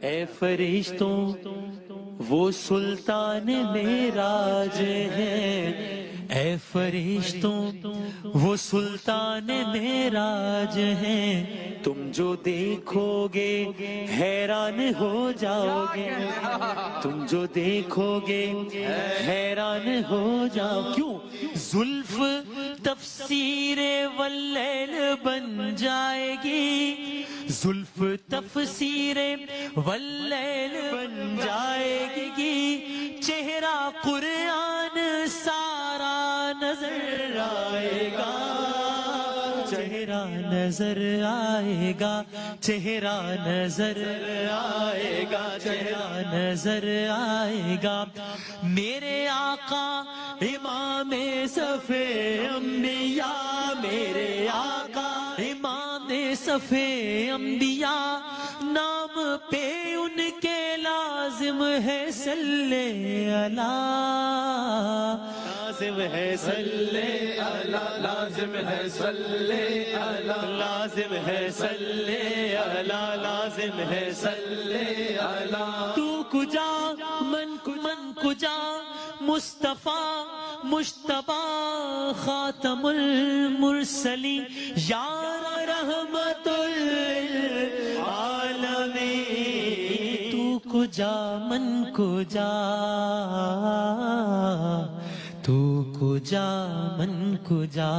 اے فرشتوں وہ سلطان معراج ہے، اے فرشتوں وہ سلطان معراج ہیں، تم جو دیکھو گے حیران ہو جاؤ گے، تم جو دیکھو گے حیران ہو جاؤ۔ کیوں؟ زلف تفسیر واللیل بن جائے گی، زلف تفسیر واللیل بن جائے گی، چہرہ قرآن سارا نظر آئے گا، چہرہ نظر آئے گا، چہرہ نظر آئے گا، چہرہ نظر آئے گا۔ میرے آقا امام صف انبیاء، میرے آقا امام صف انبیاء، نام پہ ان کے لازم ہے صلی اللہ، لازم ہے صلی اللہ، لازم ہے صلی اللہ، لازم ہے صلی اللہ، لازم ہے صلی اللہ۔ تو کجا من کجا مصطفیٰ مجتبی خاتم المرسلین، یار رحمت للعالمین۔ تو کجا من کجا، تو کجا من کجا۔